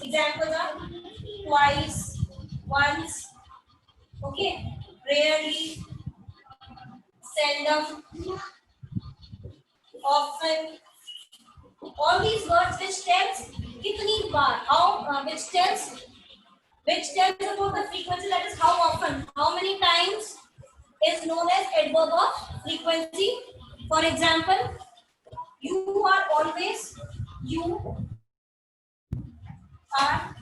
Examples are twice, once, okay, rarely, seldom, often. All these words which tells kitni baar, how, which tells about the frequency, that is how often, how many times, is known as adverb of frequency. For example, you are always, you are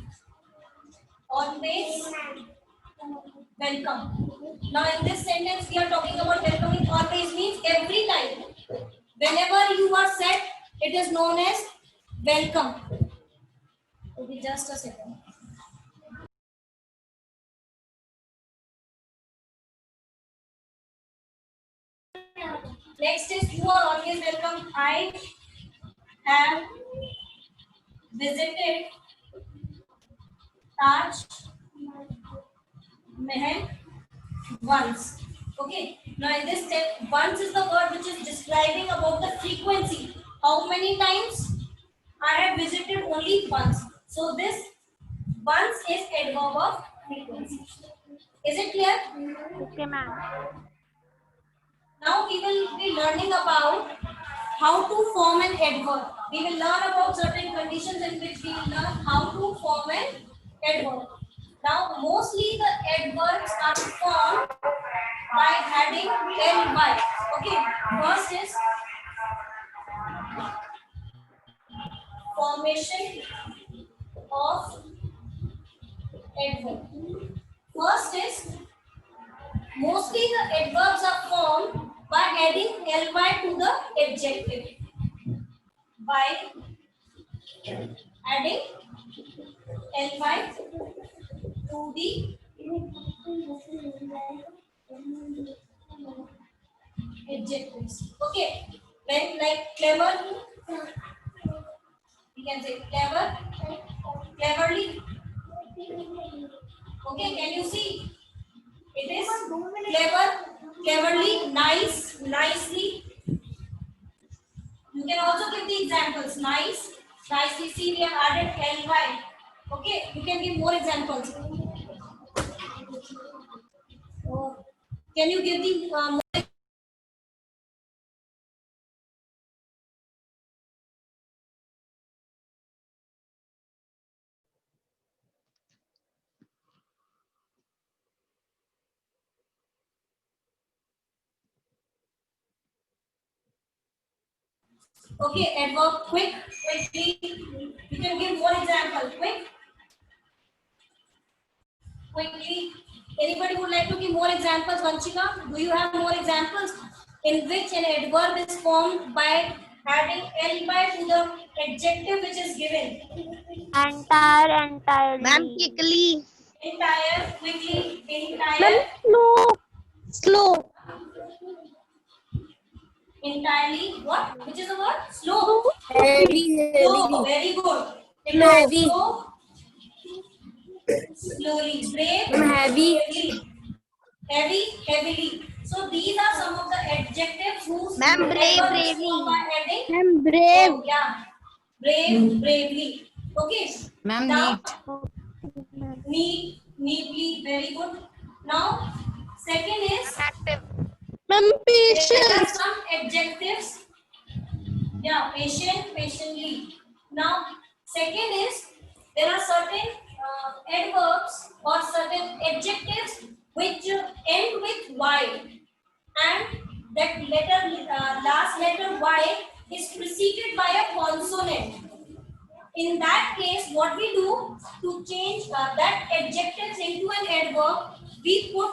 always welcome. Now in this sentence we are talking about welcoming. Always means every time. Whenever you are said, it is known as welcome. Okay, just a second. Next is you are always welcome. I have visited Taj Mahal once. Okay. Now in this step, once is the word which is describing about the frequency. How many times I have visited only once. So this once is adverb of frequency. Is it clear? Okay, ma'am. Now we will be learning about how to form an adverb. We will learn about certain conditions in which we will learn how to form an adverb. Now mostly the adverbs are formed by adding ly. Okay, first is formation of adverb. First is mostly the adverbs are formed by adding ly to the adjective. By adding ly to the adjectives. Okay. When like clever, we can say clever, cleverly. Okay, can you see? It is clever, cleverly, nice, nicely. You can also give the examples. Nice, nicely. See, we have added ly. Okay, you can give more examples. Can you give the more? Okay, adverb quick, quickly. You can give more example. Quickly. Anybody would like to give more examples, Vanchika? Do you have more examples in which an adverb is formed by adding ly to the adjective which is given? Entire, Ma'am, entirely. quickly. Entire, quickly, Ma'am, entire, slow. Slow. entirely. What? Which is the word? Slow. Slow, slowly. Slow. Very good. It is Heavy. slow, slowly. Brave, Heavy. bravely. Heavy, heavily. So these are some of the adjectives whose Ma'am, brave, adverb is formed by bravely. adding. Ma'am, brave. Oh yeah, brave, bravely. Okay. Ma'am, Now neat. Okay, ma'am. neat, neatly. Very good. Now second is Active. Ma'am, there are patience. some adjectives. Yeah, patient, patiently. Now second is there are certain adverbs or certain adjectives which end with y, and that letter last letter y is preceded by a consonant. In that case, what we do to change that adjectives into an adverb, we put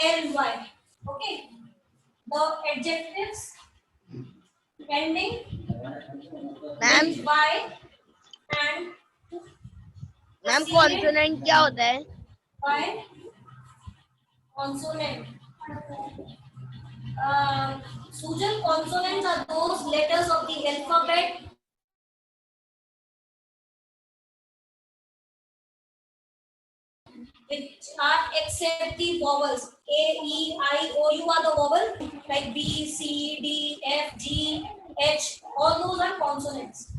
ily. Okay, the adjectives ending ma'am with y and ma'am preceded consonant क्या होता है? by consonant. Sujan, consonants are those letters of the alphabet which are except the vowels. A, E, I, O, U are the vowel, like B, C, D, F, G, H. All those are consonants.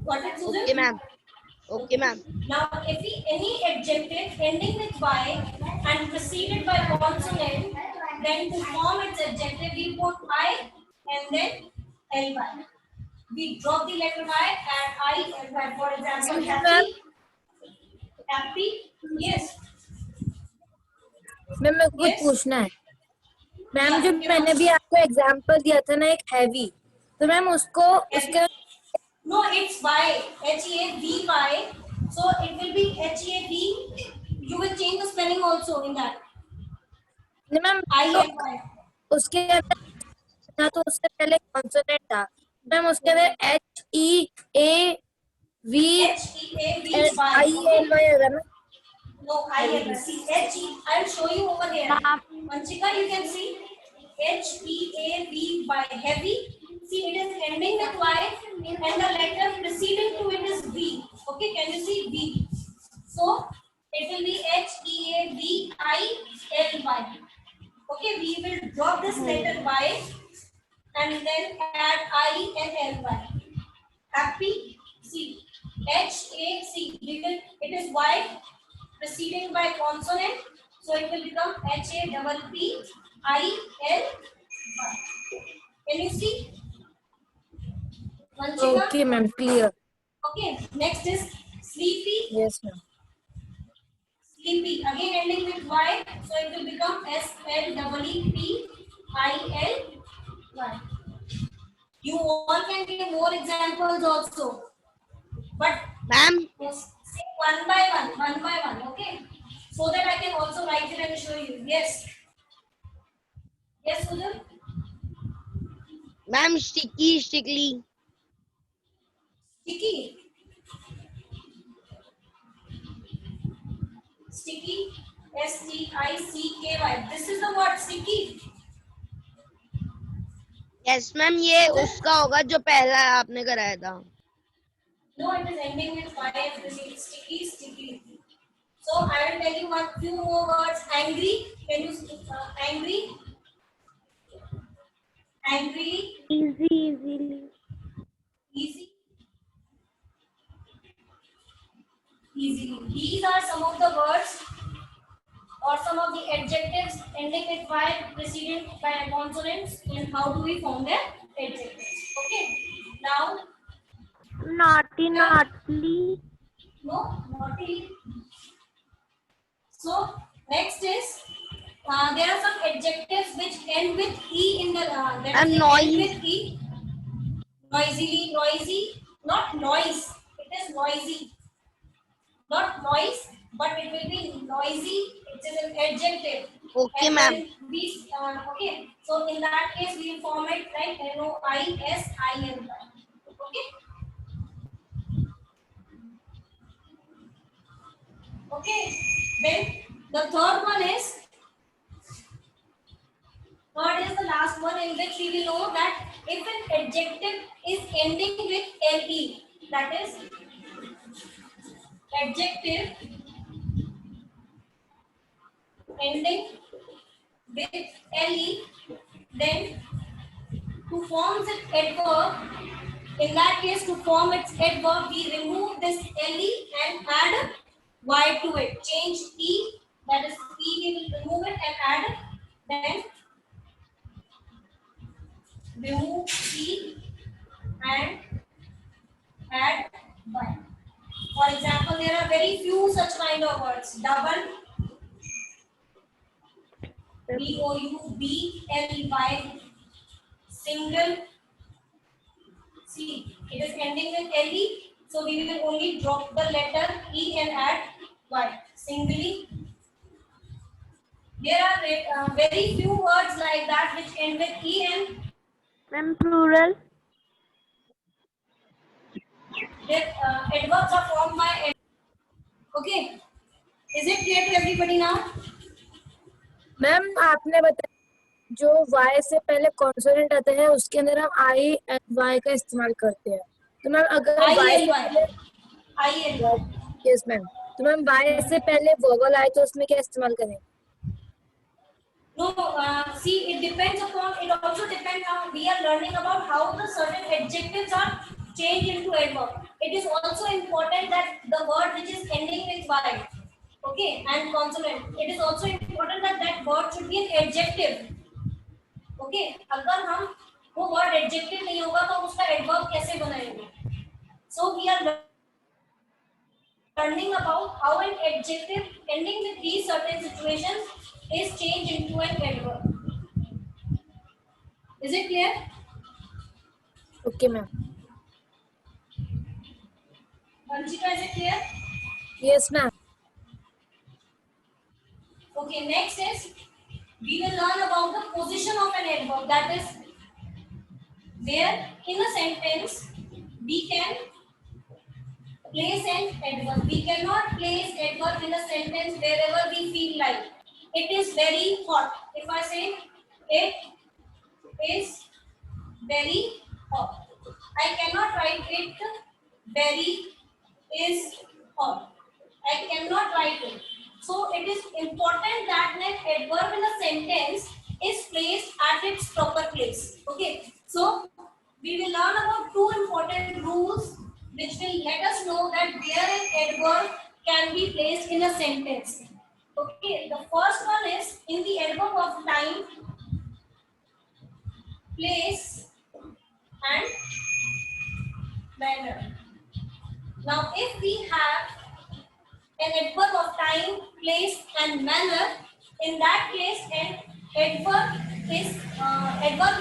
Got it, okay Susan? Ma'am. Okay, ma'am. Now, if any adjective ending with y and preceded by consonant, then to form its adjective, we put I and then ly. We drop the letter y and I ly. For example, ma'am happy, yes, ma'am मेरे को कुछ yes, पूछना है ma'am yeah, जो you can मैंने ask. भी आपको example दिया था ना एक हैवी तो मैम उसको Heavy. उसके No, it's y, H-A-V-Y. So it will be H-A-V. You will change the spelling also in that. नहीं मैम तो I-L-Y. उसके अंदर था तो उससे पहले कॉन्सोनेंट था मैम उसके अंदर H-E-A-V-Y. Okay. HEAVILY होगा ना No, I-L-Y. See, H-E. I will show you over here. Ma'am. Manchika, you can see H-E-A-V-Y. Heavy. See, it is ending with Y and the letter preceding to it is V. Okay, can you see V? So, it will be H-E-A-V-I-L-Y. Okay, we will drop this letter Y and then add I and L-Y. Happy, C. H-A-C. We will, it is Y preceding by consonant. So it will become H-A-P-P-I-L-Y. Can you see? Vanchika? Okay ma'am clear Okay, next is sleepy. Yes ma'am Sleepy. Again ending with Y. So it will become S-L-E-E-P-I-L-Y. You all can give more examples also. But Ma'am, say one by one, okay? So that I can also write it and show you. Yes. Yes, Sudhir? ma'am, sticky, stickly. Sticky. Sticky. S-T-I-C-K-Y. This is the word sticky. Yes, ma'am, ये उसका होगा जो पहला आपने कराया था. No, it is ending with Y and sticky, sticky. So I will tell you one few more words. Angry. Can you angry? Angry. Easily. Easy. Easily. These are some of the words or some of the adjectives ending with Y preceded by consonants and how do we form their adjectives. Okay. Now, Naughty. no, naughty. So, next is there are some adjectives which end with E in the that And is, noise. end with E. Noisily, noisy, not noise. It is noisy. Not noise, but it will be noisy. It is an adjective. Okay, And ma'am. then we, okay. So in that case, we will form it like N-O-I-S-I-L-Y. Okay. Okay. Then the third is the last one in which we will know that if an adjective is ending with LE, that is adjective ending with LE, then to form its adverb, in that case to form its adverb, we remove this LE and add Y to it. Change E, that is E, we will remove it and add, then remove E and add Y. For example, there are very few such kind of words. Double, D-O-U-B-L-Y, single. See, it is ending with LE, so we will only drop the letter E and add Y. Singly. There are very few words like that which end with E and Ma'am, plural. their adverbs are formed by. Okay. Is it clear to everybody now? Ma'am आपने बताया जो Y से पहले consonant आता है उसके अंदर हम I एंड Y का इस्तेमाल करते हैं तो मैम अगर Y से पहले I-L-Y. यस मैम तो मैम Y से पहले वोवल आए तो उसमें क्या इस्तेमाल करें No, see, it depends upon, it also depends on, we are learning about how the certain adjectives are changed into adverb. it is also important that the word which is ending with y, okay, and consonant, it is also important that that word should be an adjective. Okay, अगर हम वो word adjective नहीं होगा तो उसका adverb कैसे बनाएंगे? So we are learning about how an adjective ending with these certain situations is changed into an adverb. Is it clear? Okay, ma'am. Vanchika, is it clear? Yes, ma'am. Okay, next is we will learn about the position of an adverb. That is where in a sentence we can place an adverb. We cannot place adverb in a sentence wherever we feel like. It is very hot. If I say it is very hot, I cannot write it very is hot. I cannot write it. So it is important that an adverb in a sentence is placed at its proper place. Okay. So we will learn about two important rules which will let us know that where an adverb can be placed in a sentence. Okay. The first one is in the adverb of time, place, and manner. Now, if we have an adverb of time, place, and manner, in that case, an adverb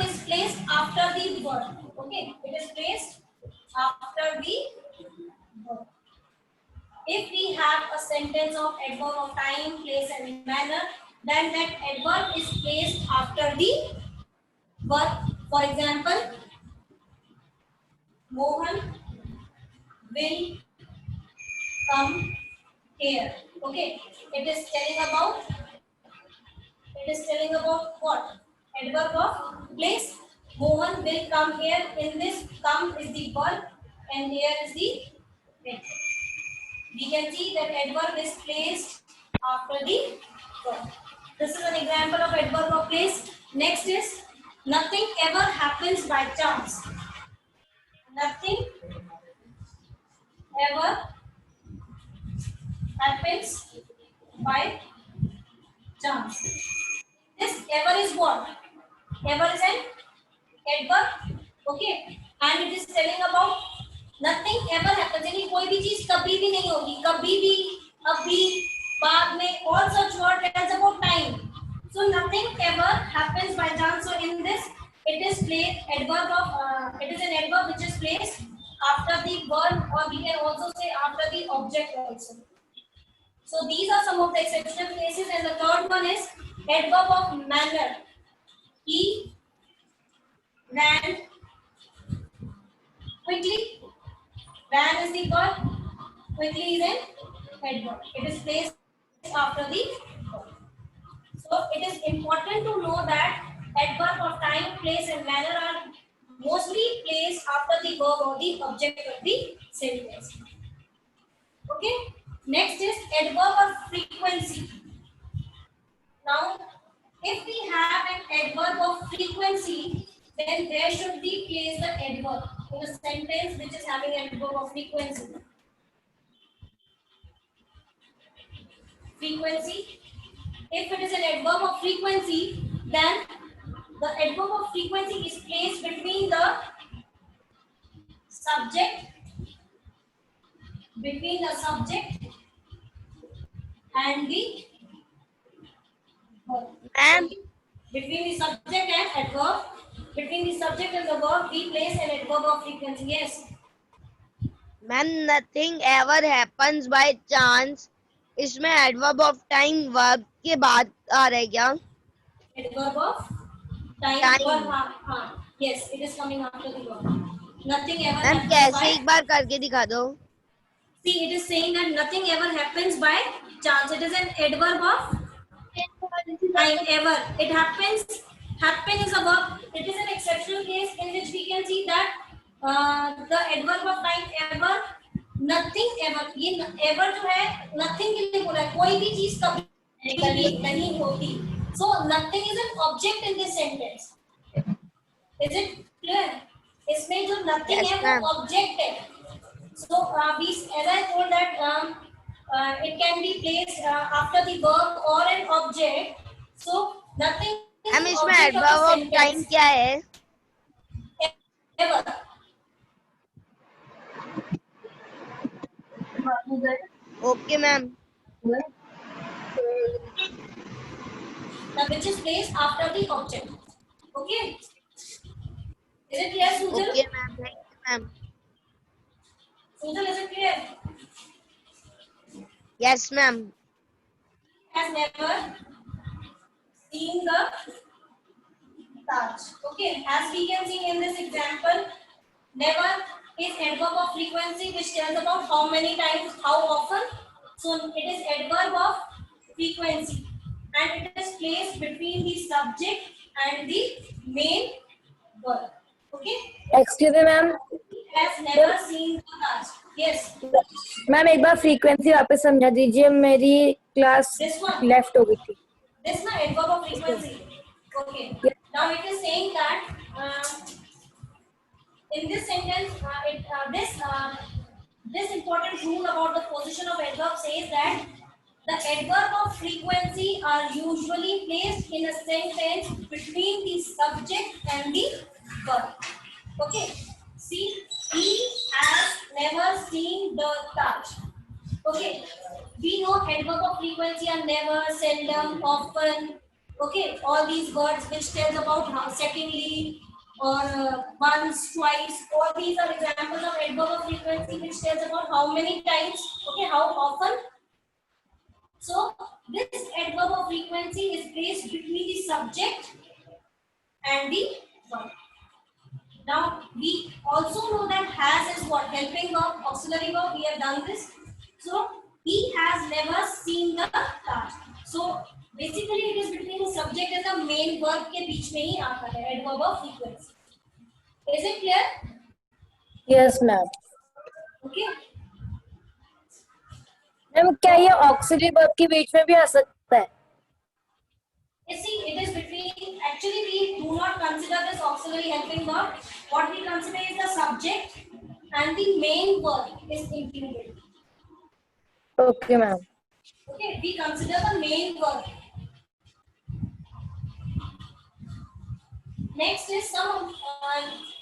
is placed after the verb. Okay, it is placed after the verb. If we have a sentence of adverb of time, place, and manner, then that adverb is placed after the verb. For example, Mohan will come here. Okay, it is telling about what? Adverb of place. Mohan will come here. In this, come is the verb, and here is the adverb. We can see that adverb is placed after the verb. This is an example of adverb of place. Next is nothing ever happens by chance. Nothing ever happens by chance. This ever is what? Ever is an adverb. Okay. And it is telling about nothing ever happens. यानी कोई भी चीज कभी भी नहीं होगी. कभी भी, अभी, बाद में. All such word tells about time. So nothing ever happens by chance. So in this, it is placed adverb of. It is an adverb which is placed after the verb, or we can also say after the object also. So these are some of the exceptional cases, and the third one is adverb of manner. He ran quickly. Ran is the verb. Quickly is an adverb. It is placed after the verb. So it is important to know that adverb of time, place, and manner are mostly placed after the verb or the object of the sentence. Okay. Next is adverb of frequency. Now, if we have an adverb of frequency, then there should be placed the adverb in a sentence which is having an adverb of frequency. Frequency. If it is an adverb of frequency, then the adverb of frequency is placed between the subject, and the verb. Ma'am, Between the subject and adverb, between the subject and the verb, we place an adverb of frequency. Yes. ma'am, nothing ever happens by chance. इसमें adverb of time verb के बाद आ रहा है क्या? Adverb of time. Time. Verb, yes, it is coming after the verb. Nothing ever ma'am happens कैसे by. एक बार करके दिखा दो. See, it is saying that nothing ever happens by chance. It is an adverb of time. Ever. It happens. Happen is a verb. It is an exceptional case in which we can see that the adverb of time ever, nothing ever. ये ever जो है nothing के लिए बोला है. कोई भी चीज कभी भी नहीं होती. So nothing is an object in this sentence. Is it clear? इसमें जो nothing Yes, है ma'am. वो object है. So as I told that it can be placed after the verb or an object. So nothing is ma'am the इसमें object of the adverb of time sentence. क्या है? Ever. Okay ma'am. Now, which is placed after the object. Okay. Is it clear, Sujal? Okay ma'am, thank you ma'am. Sujal, is it clear? Yes ma'am. Has never seen the Taj. Okay, as we can see in this example, never is adverb of frequency which tells about how many times, how often. So it is adverb of frequency and it is placed between the subject and the main verb. Okay, excuse me ma'am. has never seen the Taj. Yes, ma'am एक बार frequency वापस समझा दीजिए, मेरी class this one. Left हो गई थी. This is adverb of frequency. Okay. Now it is saying that in this sentence, this important rule about the position of adverb says that the adverb of frequency are usually placed in a sentence between the subject and the verb. Okay. See, he has never seen the Taj. Okay, we know adverb of frequency are never, seldom, often. Okay, all these words which tells about how, secondly, or once, twice. All these are examples of adverb of frequency which tells about how many times. Okay, how often. So this adverb of frequency is placed between the subject and the verb. Now we also know that has is what? Helping verb, auxiliary verb. We have done this. So he has never seen the Taj. So basically it is between the subject and the main verb के बीच में ही आता है adverb of frequency. Is it clear? Yes ma'am. Okay. Ma'am क्या ये auxiliary verb के बीच में भी आ सकता है? You see, it is between. Actually, we do not consider this auxiliary helping verb. What we consider is the subject and the main verb is included. Okay ma'am. Okay, we consider the main verb. Next is some.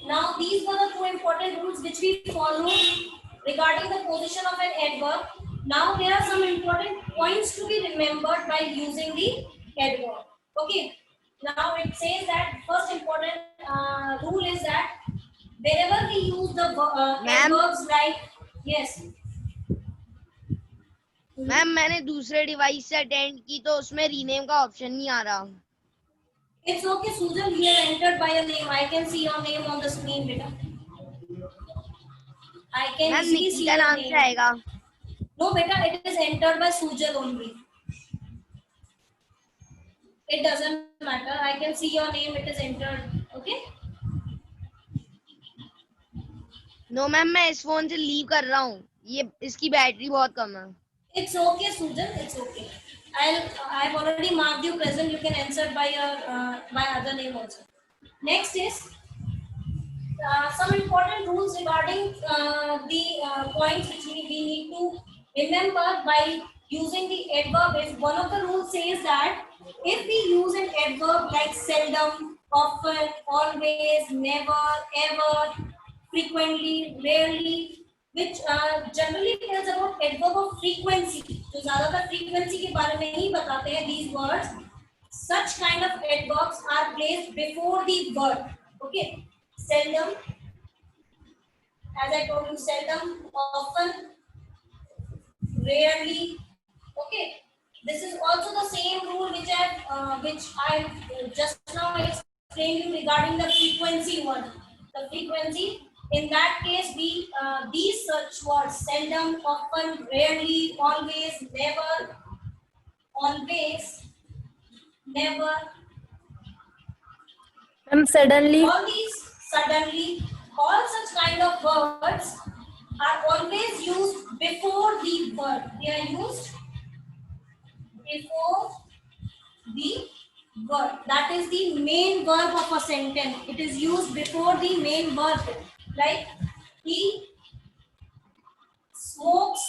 Now these were the two important rules which we follow regarding the position of an adverb. Now there are some important points to be remembered by using the adverb. Okay. Now it says that first important rule is that wherever we use the adverbs like yes. Ma'am मैंने दूसरे device से attend की तो उसमें rename का option नहीं आ रहा. It's okay, Susan. You have entered by a name. I can see your name on the screen, beta. I can ma'am see निकी का your नाम name. से आएगा. No, beta. It is entered by Sujal only. It doesn't matter. I can see your name. It is entered. Okay. No ma'am मैं इस phone से leave कर रहा हूँ. ये इसकी बैटरी बहुत कम है. It's okay, Susan. It's okay. I've already marked you present. You can answer by your by other name also. Next is some important rules regarding the points which we need to remember by using the adverb. Is one of the rules says that if we use an adverb like seldom, often, always, never, ever, frequently, rarely, which generally tells about adverb of frequency, जो ज़्यादातर frequency के बारे में ही बताते हैं these words. Such kind of adverbs are placed before the verb. Okay, seldom, as I told you, seldom, often, rarely. Okay, this is also the same rule which I just now explained you regarding the frequency one. The frequency. In that case, we these such words seldom, often, rarely, always, never, always, never. Ma'am suddenly. All these suddenly, all such kind of words are always used before the verb. They are used before the verb. That is the main verb of a sentence. It is used before the main verb. Like he smokes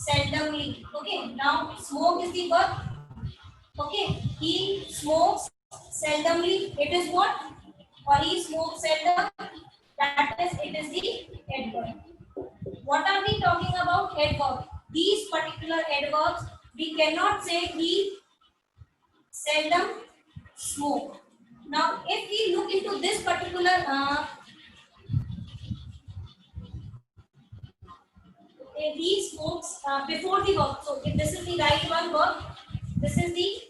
seldomly. Okay, now smoke is the verb. Okay, he smokes seldomly. It is what? Or he smokes seldom. That is, it is the adverb. What are we talking about? Adverb. These particular adverbs, we cannot say he seldom smoke. Now, if we look into this particular he smokes before the verb. So if this is the right one verb, this is the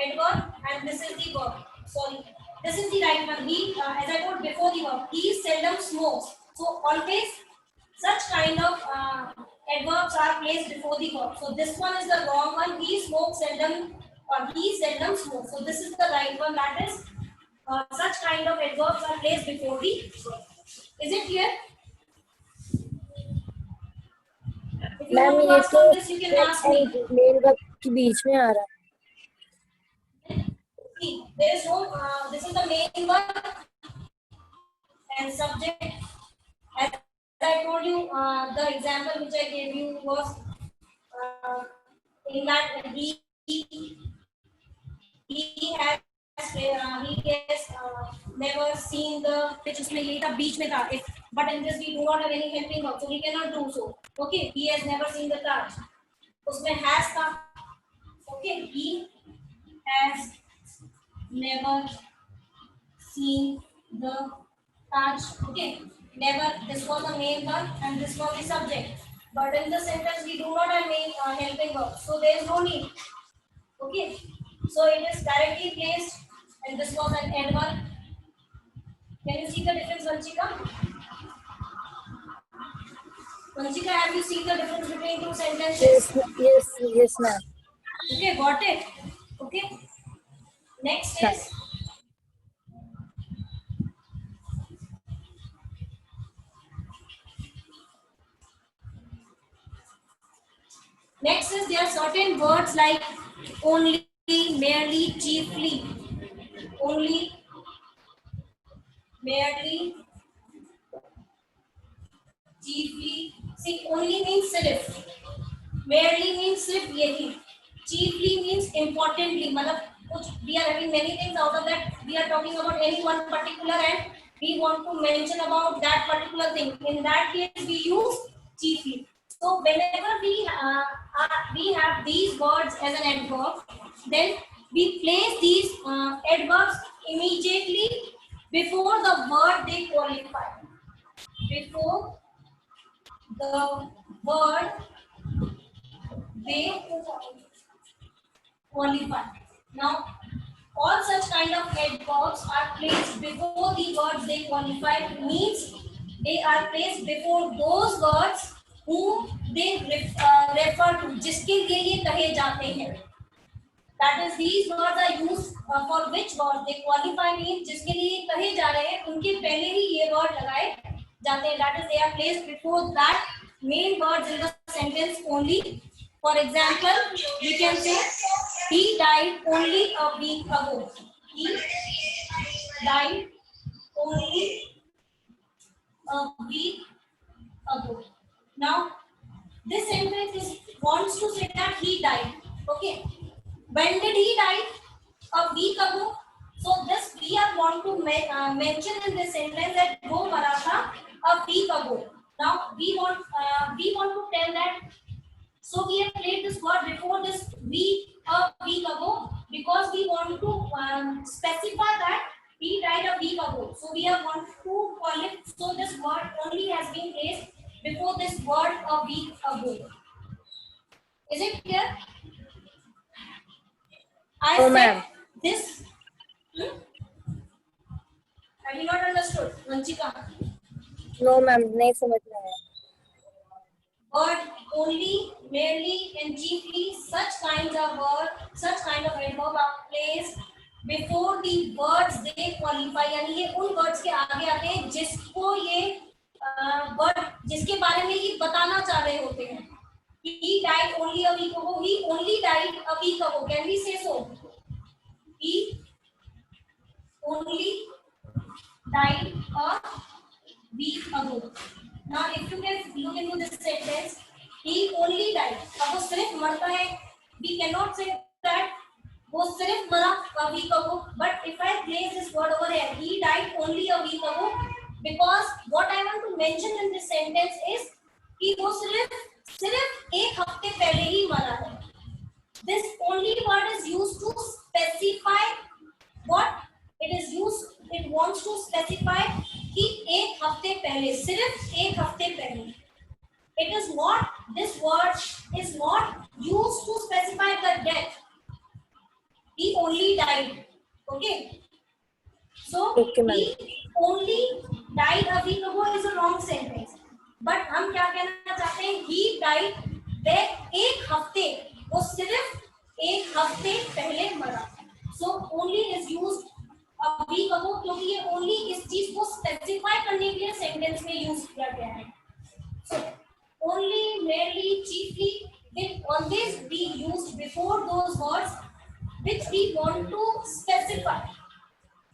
adverb, and this is the verb. Sorry, this is the right one. He, as I told before the verb, he seldom smokes. So always such kind of adverbs are placed before the verb. So this one is the wrong one. He smokes seldom, or he seldom smokes. So this is the right one. That is, such kind of adverbs are placed before the verb. Is it clear? If you ma'am want to ये ask तो on this, you can ask me. Main verb के बीच में आ रहा है. See, there is no. This is the main one and subject. As I told you, the example which I gave you was in that he has never seen the which उसमें यही था बीच में था. If but in this we do not have any helping verb, so we cannot do so. Okay, he has never seen the Taj. उसमें has था. Okay, he has never seen the Taj. Okay, never. This was the main verb and this was the subject. But in the sentence we do not have main helping verb, so there is no need. Okay, so it is directly placed, and this was an adverb. Can you see the difference, Vanchika? Vanchika, have you seen the difference between two sentences? yes ma'am. Okay, got it. Okay. Next is there are certain words like only, merely, chiefly. Only, merely, chiefly. See, only means sirf. Merely means sirf यही. Chiefly means importantly. मतलब कुछ we are having many things out of that. We are talking about any one particular and we want to mention about that particular thing. In that case, we use chiefly. So whenever we have these words as an adverb, then we place these adverbs immediately before the word they qualify. Before the word they qualify. Now, all such kind of adverbs are placed before the words they qualify. Means they are placed before those words whom they refer to. जिसके लिए ये कहे जाते हैं. That is, these words are used for which word they qualify means जिसके लिए ये कहे जा रहे हैं उनके पहले ही ये word लगाए जाते हैं. That is, they are placed before that main words in the sentence only. For example, we can say he died only a week ago. He died only a week ago. Now, this sentence wants to say that he died. Okay. When did he die? A week ago. So this we are want to mention in this sentence that वो मरा था a week ago. Now we want to tell that. So we have played this word before this week a week ago because we want to specify that he died a week ago. So we are want to call it. So this word only has been placed before this word a week ago. Is it clear? I No, said ma'am. this. Have you not understood, Vanchika? No ma'am, नहीं समझ में आया. Word only, merely, and chiefly, such kind of adverb are placed before the words they qualify. यानी ये उन words के आगे आते हैं जिसको ये word जिसके बारे में ये बताना चाह रहे होते हैं. He died only a week ago. He only died a week ago. Can we say so? He only died a week ago. Now if you can look into this sentence, he only died. अब वो सिर्फ मरता है, we cannot say that वो सिर्फ मरा a week ago. But if I place this word over here, he died only a week ago, because what I want to mention in this sentence is कि वो सिर्फ एक हफ्ते पहले ही मरा है. This only word is used to specify what it is used. It wants to specify कि एक हफ्ते पहले, सिर्फ एक हफ्ते पहले. It is not, this word is not used to specify the death. He only died. Okay. So Okay, ma'am. he only died a week ago is a wrong sentence. But हम क्या कहना चाहते हैं? He died वह एक हफ्ते, वो सिर्फ एक हफ्ते पहले मरा. So only is used a week ago क्योंकि ये only इस चीज को specify करने के लिए sentence में use किया गया है. So only, merely, chiefly will always be used before those words which we want to specify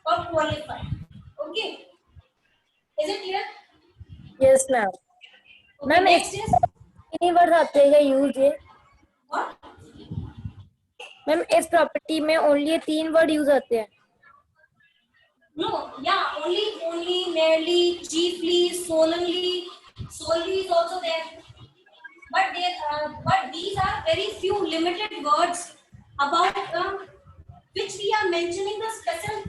or qualify. Okay, is it clear? Yes, ma'am. Okay, Ma'am, next is कितनी word आते हैं use ये? what? Ma'am इस property में only 3 word use आते हैं. No, yeah, only, merely, chiefly, solely is also there. But these are very few limited words about which we are mentioning the special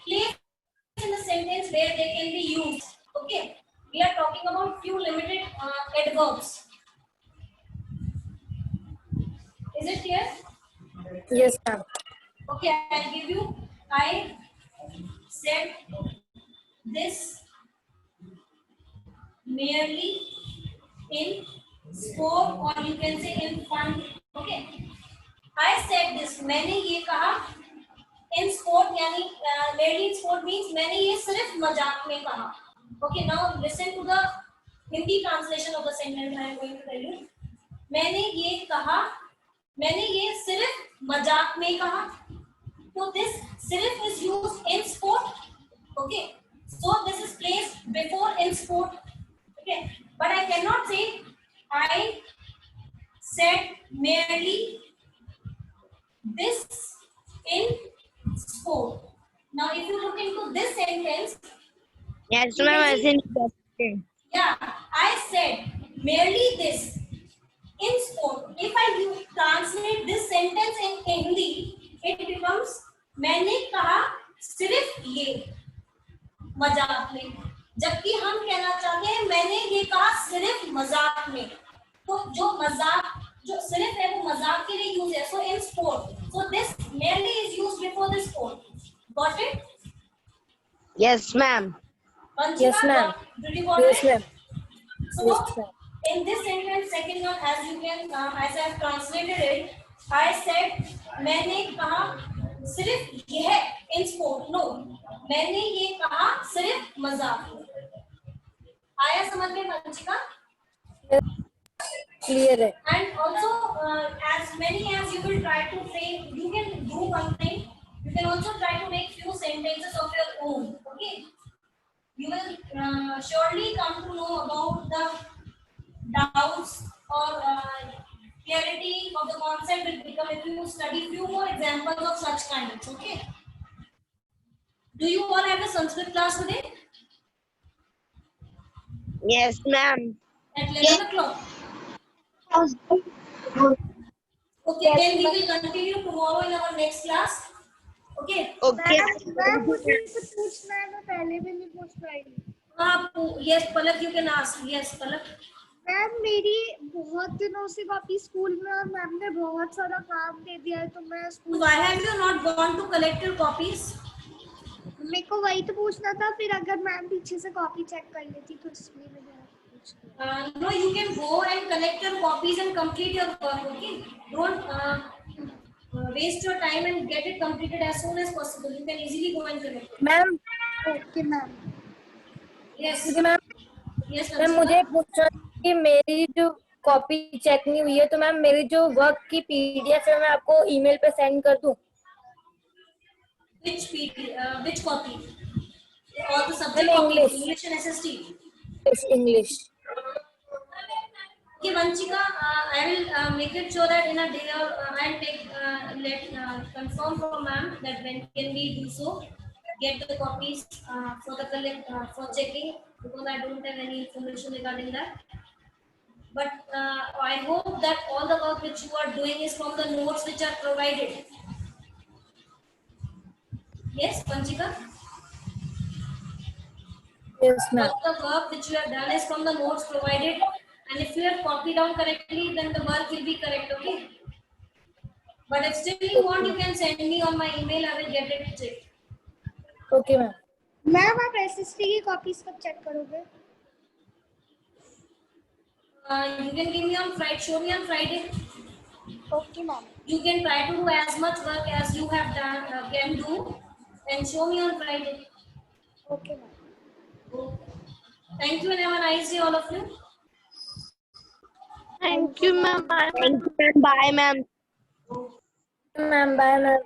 place in the sentence where they can be used. Okay, we are talking about few limited adverbs. Is it clear? Yes, ma'am. Okay, I'll give you. I said this merely in sport, or you can say in fun. Okay, I said this. मैंने ये कहा in sport, यानी merely in sport means मैंने ये सिर्फ मजाक में कहा. Okay, now listen to the Hindi translation of the sentence I am going to tell you. मैंने ये कहा, मैंने ये सिर्फ मजाक में कहा. So this सिर्फ is used in sport. Okay, so this is placed before in sport. Okay, but I cannot say I said merely this in sport. Now if you look into this sentence, Yes, ma'am. As in question. yeah, I said merely this in sport. If I translate this sentence in Hindi, it becomes मैंने कहा सिर्फ ये मजाक में, जबकि हम कहना चाहते हैं मैंने ये कहा सिर्फ मजाक में. तो जो मजाक, जो सिर्फ है वो मजाक के लिए यूज है. So in sport, so this merely is used before the sport. Got it? Yes, ma'am. Vanchika, Yes, ma'am. did you got Yes, it? ma'am. So Yes, ma'am. in this sentence, second one, as you can, as I have translated it, I said मैंने कहा सिर्फ यह in sport. No, मैंने ये कहा सिर्फ मजाक में. आया समझ में वंशिका? Clear है. And also, as many as you will try to say, you can do one thing. You can also try to make few sentences of your own. Okay, you will surely come to know about the doubts or clarity of the concept will become if you study few more examples of such kinds. Okay. Do you all have a Sanskrit class today Yes, ma'am. at 11 o'clock? Okay, then we will continue tomorrow in our next class. Okay. Okay. Ma'am मुझे कुछ पूछना है, मैं पहले भी नहीं पूछ पाई. Yes, Palak, you can ask. Yes, Palak. Ma'am मेरी बहुत दिनों से वापी स्कूल में और मैम ने बहुत सारा काम दे दिया है, तो मैं school Why have you not gone to collect your copies? मेरे को वही तो पूछना था. फिर अगर मैम पीछे से कॉपी चेक कर लेती तो इसलिए मैंने आपको पूछा. No, you can go and collect your copies and complete your work. Okay, don't waste your time and get it completed as soon as possible. You can easily go and collect it. Ma'am, okay ma'am. Yes. Ma'am Yes. Ma'am मुझे पूछना कि मेरी जो copy check नहीं हुई है, तो ma'am मेरी जो वर्क की PDF है मैं आपको ईमेल पे सेंड कर दूं. which copy? All the subject Ma'am, copies, English. English and SST. Yes, English. Okay, Vanchika, I will make it sure that in a day or I'll take confirm from ma'am that when can we do so. Get the copies for the for checking, because I don't have any information regarding that. But I hope that all the work which you are doing is from the notes which are provided. Yes, Vanchika. Yes, ma'am. All the work which you have done is from the notes provided, and if you have copied down correctly, then the work will be correct. Okay. But if still you want, you can send me on my email. I will get it checked. Okay, ma'am. Ma'am आप SST की copies कब check करोगे? You can give me on Friday. Show me on Friday. Okay ma'am. You can try to do as much work as you have done can do, and show me on Friday. Okay ma'am. Okay. Thank you and have a nice day, all of you. Thank you, ma'am. Bye, ma'am. Ma'am, bye, ma'am.